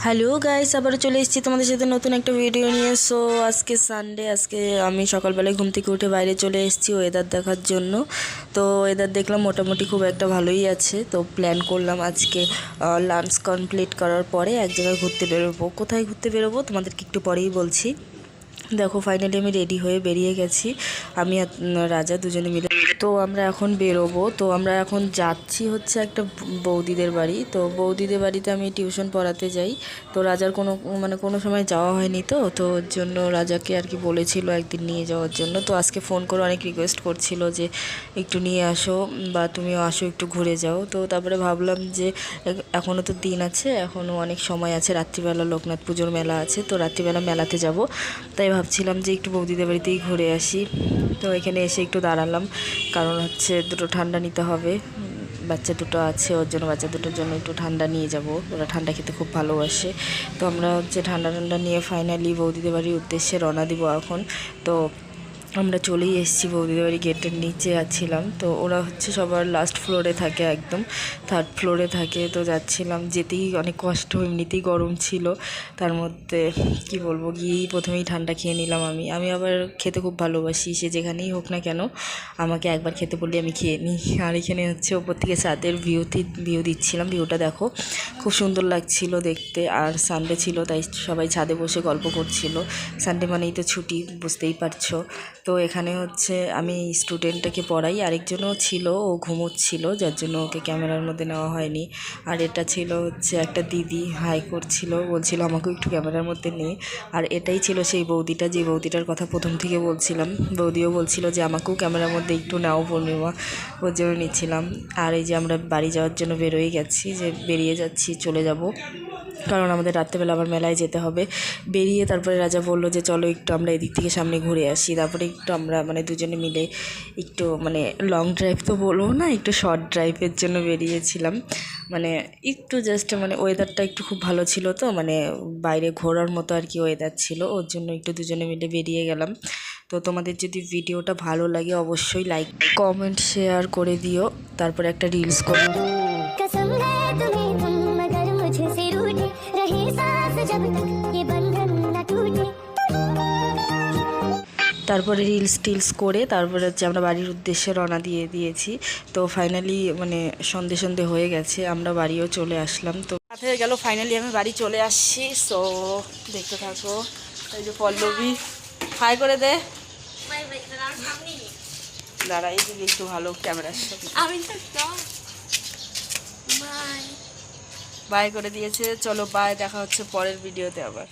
Hello guys, আবার চলে এসেছি তোমাদের সাথে নতুন একটা ভিডিও নিয়ে। সো আজকে সানডে, আজকে আমি সকালবেলায় ঘুম থেকে উঠে বাইরে চলে এসেছি ওয়েদার দেখার জন্য। তো ওয়েদার দেখলাম মোটামুটি খুব একটা ভালোই আছে। তো প্ল্যান করলাম আজকে লাঞ্চ কমপ্লিট করার পরে এক জায়গায় ঘুরতে বেরোবো। কোথায় ঘুরতে বেরোবো তোমাদেরকে একটু পরেই বলছি। দেখো ফাইনালি আমি রেডি হয়ে বেরিয়ে গেছি, আমি আর রাজা দুজনে মিলে। তো আমরা এখন বেরোবো। তো আমরা এখন যাচ্ছি হচ্ছে একটা বৌদিদের বাড়ি। তো বৌদিদের বাড়িতে আমি টিউশন পড়াতে যাই। তো রাজার কোনো সময় যাওয়া হয়নি, তো ওর জন্য রাজাকে আর কি বলেছিল একদিন নিয়ে যাওয়ার জন্য। তো আজকে ফোন করে অনেক রিকোয়েস্ট করছিল যে একটু নিয়ে আসো বা তুমিও আসো, একটু ঘুরে যাও। তো তারপরে ভাবলাম যে এখনও তো দিন আছে, এখনও অনেক সময় আছে, রাত্রিবেলা লোকনাথ পুজোর মেলা আছে, তো রাত্রিবেলা মেলাতে যাব। তাই ভাবছিলাম যে একটু বৌদিদের বাড়িতেই ঘুরে আসি। তো এখানে এসে একটু দাঁড়ালাম, কারণ হচ্ছে দুটো ঠান্ডা নিতে হবে। বাচ্চা দুটো আছে, ওর জন্য বাচ্চা দুটোর জন্য একটু ঠান্ডা নিয়ে যাব। ওরা ঠান্ডা খেতে খুব ভালোবাসে। তো আমরা হচ্ছে ঠান্ডা নিয়ে ফাইনালি বৌদিদের বাড়ির উদ্দেশ্যে রওনা দিব এখন। তো আমরা চলেই এসেছি বৌদিদের বাড়ি, গেটের নিচে যাচ্ছিলাম। তো ওরা হচ্ছে সবার লাস্ট ফ্লোরে থাকে, একদম থার্ড ফ্লোরে থাকে। তো যাচ্ছিলাম, যেতেই অনেক কষ্ট, এমনিতেই গরম ছিল, তার মধ্যে কি বলবো, গিয়েই প্রথমেই ঠান্ডা খেয়ে নিলাম। আমি আবার খেতে খুব ভালোবাসি, সে যেখানেই হোক না কেন আমাকে একবার খেতে বললে আমি খেয়ে নিই। আর এখানে হচ্ছে ওপর থেকে ছাদের ভিউ দিচ্ছিলাম। ভিউটা দেখো, খুব সুন্দর লাগছিল দেখতে। আর সানডে ছিল, তাই সবাই ছাদে বসে গল্প করছিল। সানডে মানেই তো ছুটি, বুঝতেই পারছো। তো এখানে হচ্ছে আমি স্টুডেন্টটাকে পড়াই, আরেকজনও ছিল, ও ঘুমোচ্ছিল, যার জন্য ওকে ক্যামেরার মধ্যে নেওয়া হয়নি। আর এটা ছিল হচ্ছে একটা দিদি, হাই করছিল, বলছিল আমাকেও একটু ক্যামেরার মধ্যে নিয়ে। আর এটাই ছিল সেই বৌদিটা, যে বৌদিটার কথা প্রথম থেকে বলছিলাম। বৌদিও বলছিল যে আমাকেও ক্যামেরার মধ্যে একটু নাও পূর্ণিমা, ওর জন্য নিচ্ছিলাম। আর এই যে আমরা বাড়ি যাওয়ার জন্য বেরিয়ে যাচ্ছি, চলে যাব, কারণ আমাদের রাত্রেবেলা আবার মেলায় যেতে হবে। বেরিয়ে তারপরে রাজা বললো যে চলো একটু আমরা এদিক থেকে সামনে ঘুরে আসি। তারপরে একটু আমরা দুজনে মিলে একটু লং ড্রাইভ তো বলবো না, একটু শর্ট ড্রাইভের জন্য বেরিয়েছিলাম। একটু জাস্ট ওয়েদারটা একটু খুব ভালো ছিল, তো বাইরে ঘোরার মতো আর কি ওয়েদার ছিল, ওর জন্য একটু দুজনে মিলে বেরিয়ে গেলাম। তো তোমাদের যদি ভিডিওটা ভালো লাগে অবশ্যই লাইক কমেন্ট শেয়ার করে দিও, তারপরে একটা রিলস করো। তারপরে রিলস করে তারপরে হচ্ছে আমরা বাড়ির উদ্দেশ্যে রওনা দিয়েছি। তো ফাইনালি সন্ধে হয়ে গেছে, আমরা বাড়িও চলে আসলাম। তো রাত হয়ে গেল, ফাইনালি আমি বাড়ি চলে আসছি। সো দেখতে থাকো। এই যে পল্লবী, হাই করে দে। দাঁড়া, এই দিকে একটু ভালো ক্যামেরার সাথে বাই করে দিয়েছে। চলো বাই, দেখা হচ্ছে পরের ভিডিওতে আবার।